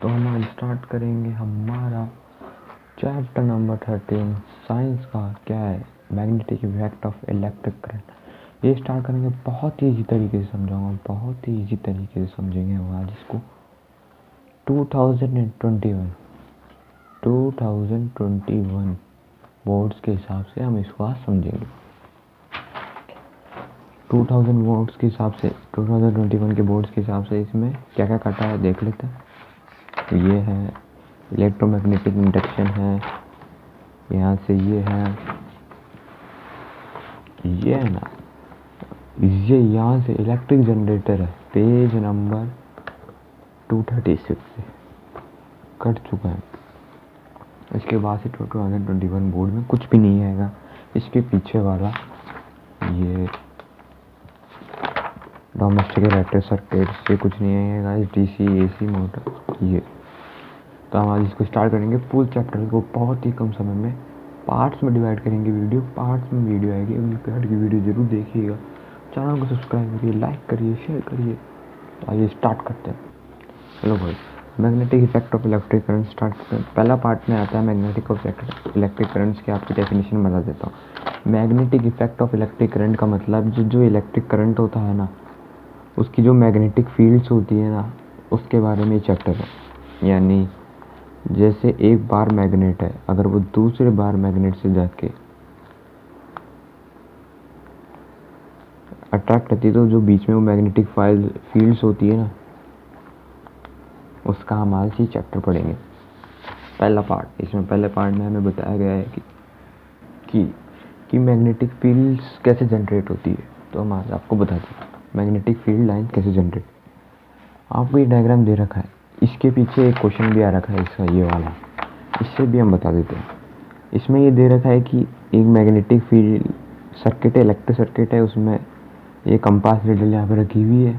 तो हम आज स्टार्ट करेंगे हमारा चैप्टर नंबर 13 साइंस का क्या है magnetic effect of electric current. ये स्टार्ट करेंगे, बहुत ही ईजी तरीके से समझाऊंगा, बहुत ही ईजी तरीके से समझेंगे हम आज इसको। 2021 बोर्ड्स के हिसाब से हम इसको आज समझेंगे। 2000 बोर्ड्स के हिसाब से 2021 के बोर्ड्स के हिसाब से इसमें क्या क्या काटा है देख लेते हैं। तो ये है इलेक्ट्रोमैग्नेटिक इंडक्शन है, यहाँ से ये है ना, ये यहाँ से इलेक्ट्रिक जनरेटर है, पेज नंबर 236 से कट चुका है। इसके बाद से 2021 बोर्ड में कुछ भी नहीं आएगा। इसके पीछे वाला ये डोमेस्टिक इलेक्ट्रिक सर्किट से कुछ नहीं आएगा, डीसी एसी मोटर ये। तो हम आज इसको स्टार्ट करेंगे फुल चैप्टर को बहुत ही कम समय में पार्ट्स में डिवाइड करेंगे। वीडियो पार्ट्स में वीडियो आएगी, अगली पार्ट की वीडियो जरूर देखिएगा। चैनल को सब्सक्राइब करिए, लाइक करिए, शेयर करिए। तो आइए स्टार्ट करते हैं। चलो भाई, magnetic effect of electric current start करते हैं। पहला पार्ट में आता है मैग्नेटिक इफेक्ट इलेक्ट्रिक करंट्स की आपकी डेफिनेशन बता देता हूँ। Magnetic effect of electric current का मतलब जो इलेक्ट्रिक करंट होता है ना, उसकी जो मैग्नेटिक फील्ड्स होती है ना, उसके बारे में चैप्टर है। यानी जैसे एक बार मैग्नेट है, अगर वो दूसरे बार मैग्नेट से जाके अट्रैक्ट करती है तो जो बीच में वो मैग्नेटिक फील्ड्स होती है ना, उसका हम आज ही चैप्टर पढ़ेंगे। पहला पार्ट, इसमें पहले पार्ट में हमें बताया गया है कि मैग्नेटिक फील्ड्स कैसे जनरेट होती है। तो हम आज आपको बताते हैं मैग्नेटिक फील्ड लाइन कैसे जनरेट। आपको ये डायग्राम दे रखा है, इसके पीछे एक क्वेश्चन भी आ रखा है इसका, ये वाला, इससे भी हम बता देते हैं। इसमें ये दे रखा है कि एक मैग्नेटिक फील्ड सर्किट है, इलेक्ट्रिक सर्किट है, उसमें ये कंपास नीडल यहाँ पे रखी हुई है।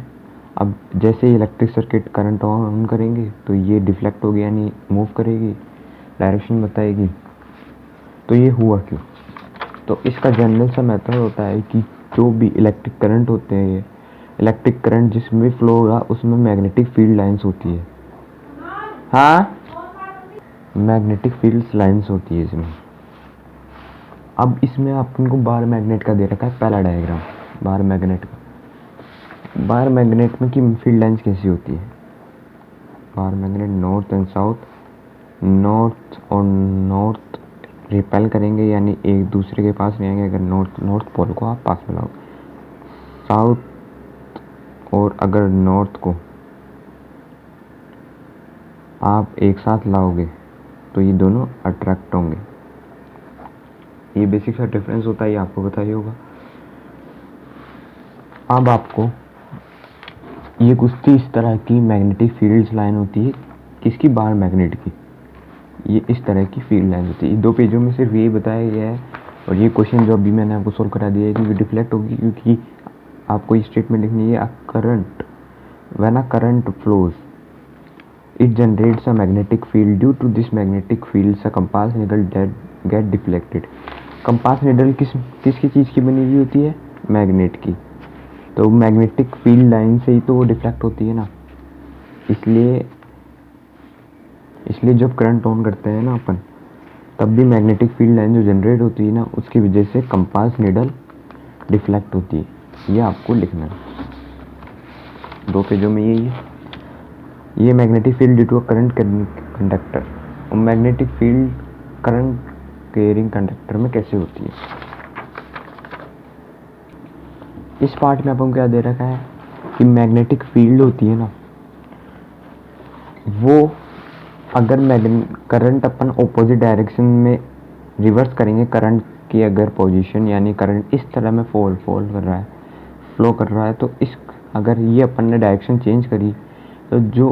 अब जैसे इलेक्ट्रिक सर्किट करंट ऑन करेंगे तो ये डिफ्लेक्ट होगी, यानी मूव करेगी, डायरेक्शन बताएगी। तो ये हुआ क्यों? तो इसका जनरल सा मेथड होता है कि जो भी इलेक्ट्रिक करंट होते हैं, ये इलेक्ट्रिक करंट जिसमें फ्लो होगा उसमें मैग्नेटिक फील्ड लाइंस होती है। हाँ, मैग्नेटिक फील्ड लाइंस होती है इसमें। अब इसमें आपको बार मैग्नेट का दे रखा है पहला डायग्राम, बार मैग्नेट का। बार मैग्नेट में की फील्ड लाइंस कैसी होती है? Bar magnet north and south, north और नॉर्थ रिपेल करेंगे, यानी एक दूसरे के पास नहीं आएंगे। अगर नॉर्थ पोल को आप पास में लाओगे, साउथ और अगर नॉर्थ को आप एक साथ लाओगे तो ये दोनों अट्रैक्ट होंगे। ये बेसिक सा डिफरेंस होता है, ये आपको पता ही होगा। अब आपको ये कुछ इस तरह की मैग्नेटिक फील्ड्स लाइन होती है, किसकी? बार मैग्नेट की। ये इस तरह की फील्ड लाइन होती है। दो पेजों में सिर्फ यही बताया गया है, और ये क्वेश्चन जो अभी मैंने आपको सोल्व करा दिया है कि डिफ्लेक्ट होगी, क्योंकि आपको ये स्टेटमेंट लिखनी है, when a current flows it generates a magnetic field. Due to this magnetic field a compass needle get deflected. Compass needle किसकी चीज़ की बनी हुई होती है? मैग्नेट की। तो मैग्नेटिक फील्ड लाइन से ही तो वो डिफ्लेक्ट होती है ना। इसलिए जब करंट ऑन करते हैं ना अपन, तब भी मैग्नेटिक फील्ड लाइन जो जनरेट होती है ना, उसकी वजह से कंपास निडल डिफ्लेक्ट होती है। ये आपको लिखना है, दो पेजों में यही है। ये magnetic field due to current conductor, और magnetic field current carrying conductor में कैसे होती है। इस पार्ट में आपको क्या दे रखा है कि मैग्नेटिक फील्ड होती है ना, वो अगर करंट अपन ऑपोजिट डायरेक्शन में रिवर्स करेंगे, करंट की अगर पोजीशन, यानी करंट इस तरह में फॉल कर रहा है, फ्लो कर रहा है, तो अगर ये अपन ने डायरेक्शन चेंज करी तो जो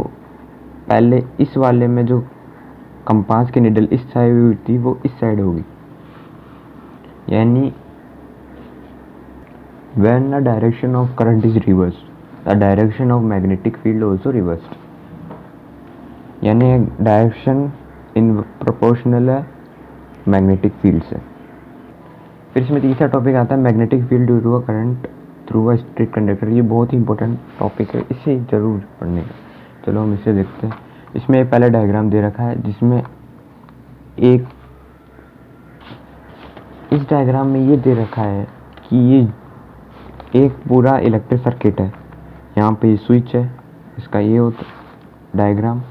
पहले इस वाले में जो कंपास की निडल इस साइड हुई थी वो इस साइड होगी। यानी when the direction of current is reversed, the direction of magnetic field also reversed. यानी डायरेक्शन इन प्रोपोर्शनल है मैग्नेटिक फील्ड से। फिर इसमें तीसरा टॉपिक आता है magnetic field due to a current through a straight conductor. ये बहुत ही इंपॉर्टेंट टॉपिक है, इसे जरूर पढ़ने का। चलो हम इसे देखते हैं। इसमें एक पहले डायग्राम दे रखा है जिसमें इस डायग्राम में ये दे रखा है कि ये एक पूरा इलेक्ट्रिक सर्किट है। यहाँ पे ये स्विच है, इसका ये होता डायग्राम,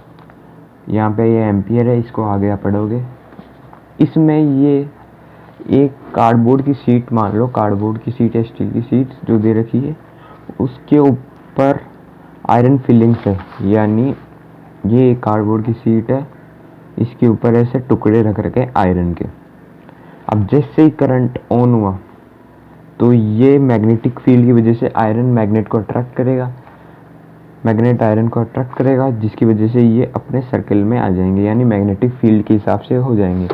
यहाँ पे ये एम्पियर है, इसको आगे आप पढ़ोगे। इसमें ये एक कार्डबोर्ड की शीट, मान लो कार्डबोर्ड की शीट है, स्टील की शीट जो दे रखी है, उसके ऊपर आयरन फिलिंग्स है, यानी ये कार्डबोर्ड की शीट है, इसके ऊपर ऐसे टुकड़े रख रखे आयरन के। अब जैसे ही करंट ऑन हुआ तो ये मैग्नेटिक फील्ड की वजह से आयरन मैग्नेट को अट्रैक्ट करेगा, मैग्नेट आयरन को अट्रैक्ट करेगा, जिसकी वजह से ये अपने सर्कल में आ जाएंगे, यानी मैग्नेटिक फील्ड के हिसाब से हो जाएंगे।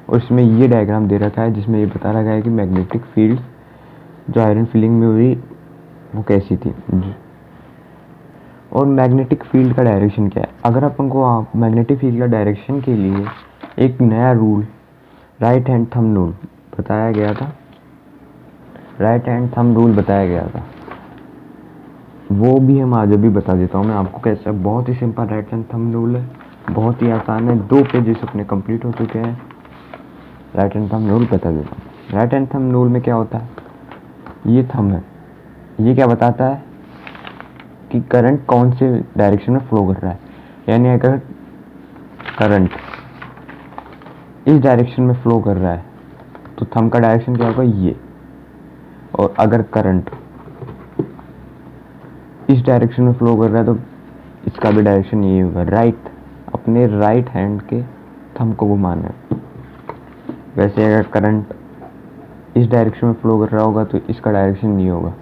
और इसमें ये डायग्राम दे रखा है जिसमें ये बता रखा है कि मैग्नेटिक फील्ड जो आयरन फीलिंग में हुई वो कैसी थी और मैग्नेटिक फील्ड का डायरेक्शन क्या है। अगर अपन को मैग्नेटिक फील्ड का डायरेक्शन के लिए एक नया rule right hand thumb rule बताया गया था, राइट हैंड थंब रूल बताया गया था, वो भी हम आज अभी बता देता हूँ मैं आपको कैसे। बहुत ही simple right hand thumb rule है, बहुत ही आसान है, 2 पेजेस अपने कंप्लीट हो चुके हैं। राइट हैंड थंब रूल बता देता हूँ। राइट हैंड थंब रूल में क्या होता है, ये थंब है, ये क्या बताता है कि करंट कौन से डायरेक्शन में फ्लो कर रहा है। यानी अगर करंट इस डायरेक्शन में फ्लो कर रहा है तो थंब का डायरेक्शन क्या होगा, ये। और अगर करंट इस डायरेक्शन में फ्लो कर रहा है तो इसका भी डायरेक्शन ये होगा, राइट। अपने राइट हैंड के थंब को घुमाना है। वैसे अगर करंट इस डायरेक्शन में फ्लो कर रहा होगा तो इसका डायरेक्शन ये होगा।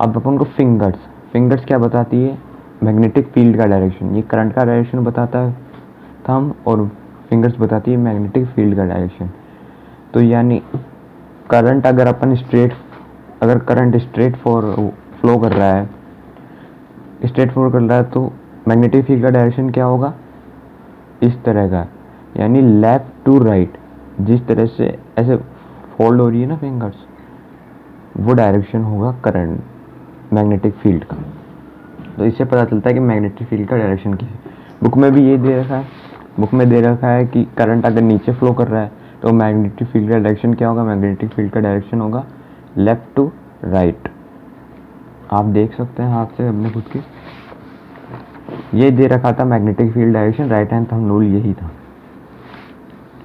अब अपन को फिंगर्स क्या बताती है, मैग्नेटिक फील्ड का डायरेक्शन। ये करंट का डायरेक्शन बताता है थंब, और फिंगर्स बताती है मैग्नेटिक फील्ड का डायरेक्शन। तो यानी करंट अगर करंट स्ट्रेट फ्लो कर रहा है, तो मैग्नेटिक फील्ड का डायरेक्शन क्या होगा, इस तरह का, यानी लेफ्ट टू राइट। जिस तरह से ऐसे फोल्ड हो रही है ना फिंगर्स, वो डायरेक्शन होगा करंट मैग्नेटिक फील्ड का। तो इससे पता चलता है कि मैग्नेटिक फील्ड का डायरेक्शन क्या है। बुक में भी ये दे रखा है, बुक में दे रखा है कि करंट अगर नीचे फ्लो कर रहा है तो मैग्नेटिक फील्ड का डायरेक्शन क्या होगा, मैग्नेटिक फील्ड का डायरेक्शन होगा लेफ्ट टू राइट। आप देख सकते हैं हाथ से अपने खुद के, ये दे रखा था magnetic field direction, right hand thumb rule यही था।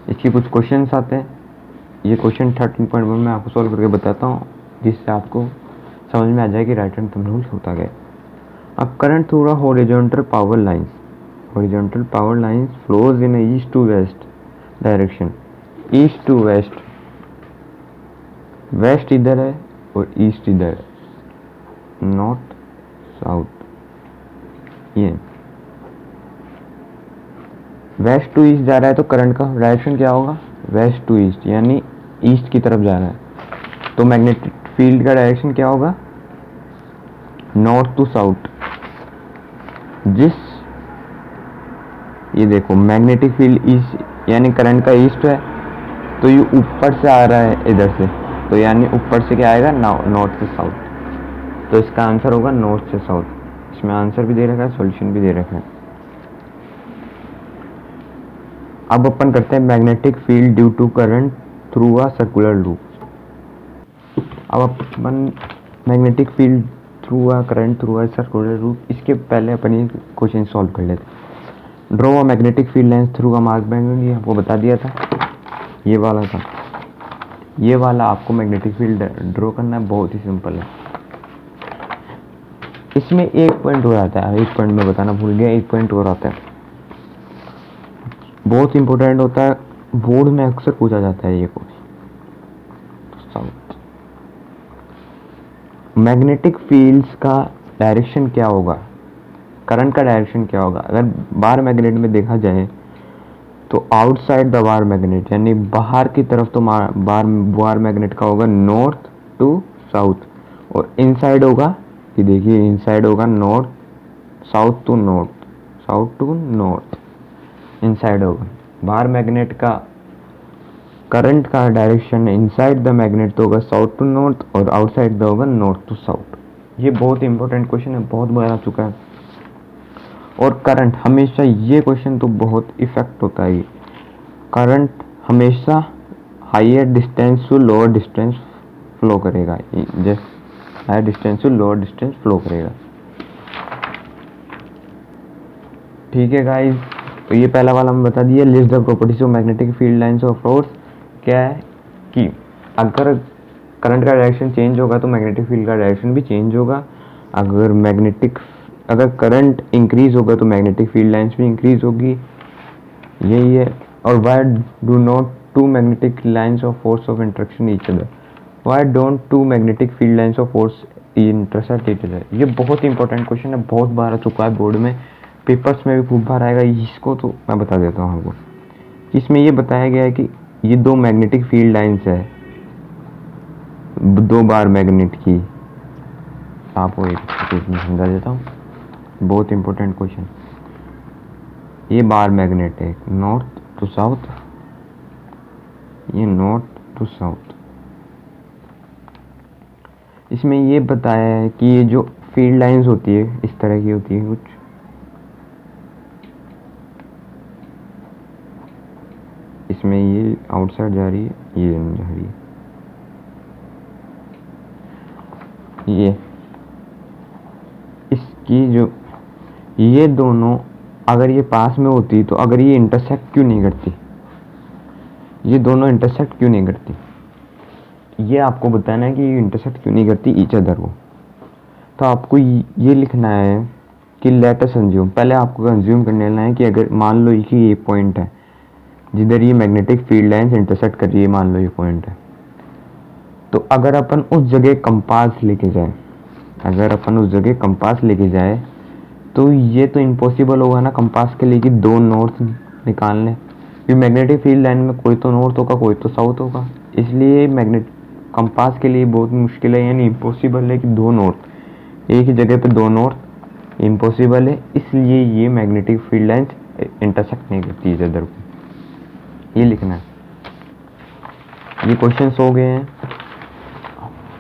इसके कुछ क्वेश्चंस आते हैं, ये क्वेश्चन 13.1 में आपको सॉल्व करके बताता हूँ, जिससे आपको समझ में आ जाए कि राइट हैंड थंब रूल होता क्या है। अब current through a horizontal power lines flows in east to west direction. East to west, west इधर है और ईस्ट इधर है, नॉर्थ साउथ। ये वेस्ट टू ईस्ट जा रहा है तो करंट का डायरेक्शन क्या होगा, वेस्ट टू ईस्ट, यानी ईस्ट की तरफ जा रहा है। तो मैग्नेटिक फील्ड का डायरेक्शन क्या होगा, नॉर्थ टू साउथ। ये देखो मैग्नेटिक फील्ड ईस्ट, यानी करंट का ईस्ट है, तो ये ऊपर से आ रहा है इधर से, तो यानी ऊपर से क्या आएगा, नॉर्थ से साउथ। तो इसका आंसर होगा नॉर्थ से साउथ। इसमें आंसर भी दे रखा है, सॉल्यूशन भी दे रखा है। अब अपन करते हैं magnetic field due to current through a circular loop. अब अपन magnetic field through a current through a circular loop, इसके पहले अपन ये क्वेश्चन सॉल्व कर लेते हैं। Draw a magnetic field lines through a mark band, ये आपको बता दिया था, ये वाला था। ये वाला आपको मैग्नेटिक फील्ड ड्रॉ करना है, बहुत ही सिंपल है। इसमें एक पॉइंट और आता है, एक पॉइंट में बताना भूल गया, एक पॉइंट और आता है, बहुत इंपॉर्टेंट होता है, बोर्ड में अक्सर पूछा जाता है ये क्वेश्चन। मैग्नेटिक फील्ड्स का डायरेक्शन क्या होगा, करंट का डायरेक्शन क्या होगा। अगर बार मैग्नेट में देखा जाए तो आउटसाइड द बार मैग्नेट, यानी बाहर की तरफ तो बार मैग्नेट का होगा नॉर्थ टू साउथ, और इनसाइड होगा, ये देखिए इनसाइड होगा north south to north, inside होगा। बाहर मैग्नेट का करंट का डायरेक्शन इनसाइड द मैग्नेट तो होगा साउथ टू नॉर्थ, और आउटसाइड द होगा नॉर्थ टू साउथ। ये बहुत इंपॉर्टेंट क्वेश्चन है, बहुत बार आ चुका है। और करंट हमेशा, ये क्वेश्चन तो बहुत इफेक्ट होता है, करंट हमेशा higher distance to lower distance flow करेगा, जैसे higher distance to lower distance flow करेगा। ठीक है गाइस, तो ये पहला वाला हम बता दिया, list the properties of magnetic field lines of force. क्या है कि अगर करंट का डायरेक्शन चेंज होगा तो मैग्नेटिक फील्ड का डायरेक्शन भी चेंज होगा। अगर करंट इंक्रीज होगा तो मैग्नेटिक फील्ड लाइंस भी इंक्रीज होगी, यही है। और why do not two magnetic lines of force of interaction each other, why don't two magnetic field lines of force intersect each other. ये बहुत इंपॉर्टेंट क्वेश्चन है, बहुत बार आ चुका है बोर्ड में, पेपर्स में भी खूब बार आएगा। इसको तो मैं बता देता हूँ आपको। इसमें ये बताया गया है कि ये दो मैग्नेटिक फील्ड लाइंस है, दो बार मैग्नेट की। आपको एक चीज में समझा देता हूँ, बहुत इंपॉर्टेंट क्वेश्चन। ये बार मैग्नेट है, नॉर्थ टू साउथ, ये नॉर्थ टू साउथ। इसमें ये बताया है कि ये जो फील्ड लाइंस होती है इस तरह की होती है कुछ, इसमें ये आउटसाइड जा रही है, ये इन जा रही है, ये इसकी जो ये दोनों अगर ये पास में होती तो अगर ये इंटरसेक्ट क्यों नहीं करती, ये दोनों इंटरसेक्ट क्यों नहीं करती, ये आपको बताना है कि ये इंटरसेक्ट क्यों नहीं करती ईच अदर को। तो आपको ये लिखना है कि लेट अस अज्यूम, पहले आपको कंज्यूम करने लेना है कि अगर मान लो कि ये पॉइंट है जिधर ये मैग्नेटिक फील्ड लाइंस इंटरसेक्ट कर रही है, मान लो ये पॉइंट है, तो अगर अपन उस जगह कंपास लेके जाए, अगर अपन उस जगह कंपास लेके जाए तो ये तो इम्पॉसिबल होगा ना कंपास के लिए कि दो नॉर्थ निकालने, क्योंकि मैग्नेटिक फील्ड लाइन में कोई तो नॉर्थ होगा कोई तो साउथ होगा, इसलिए मैग्नेट कंपास के लिए बहुत मुश्किल है, यानी इम्पॉसिबल है कि दो नॉर्थ एक ही जगह पे दो नॉर्थ इम्पॉसिबल है, इसलिए ये मैग्नेटिक फील्ड लाइंस इंटरसेक्ट नहीं करती इस अदर को। ये लिखना है। ये क्वेश्चंस हो गए हैं,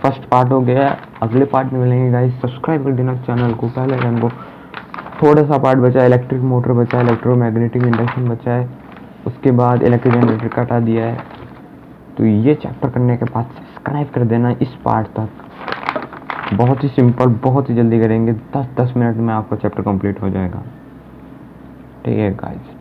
फर्स्ट पार्ट हो गया। अगले पार्ट में मिलेंगे गाइस, सब्सक्राइब कर देना चैनल को, पहले चैनल को। थोड़ा सा पार्ट बचा है, इलेक्ट्रिक मोटर बचा है, इलेक्ट्रोमैग्नेटिक इंडक्शन बचा है, उसके बाद इलेक्ट्रिक जनरेटर का हटा दिया है। तो ये चैप्टर करने के बाद सब्सक्राइब कर देना इस पार्ट तक। बहुत ही सिंपल, बहुत ही जल्दी करेंगे, 10-10 मिनट में आपका चैप्टर कंप्लीट हो जाएगा। ठीक है गाइस।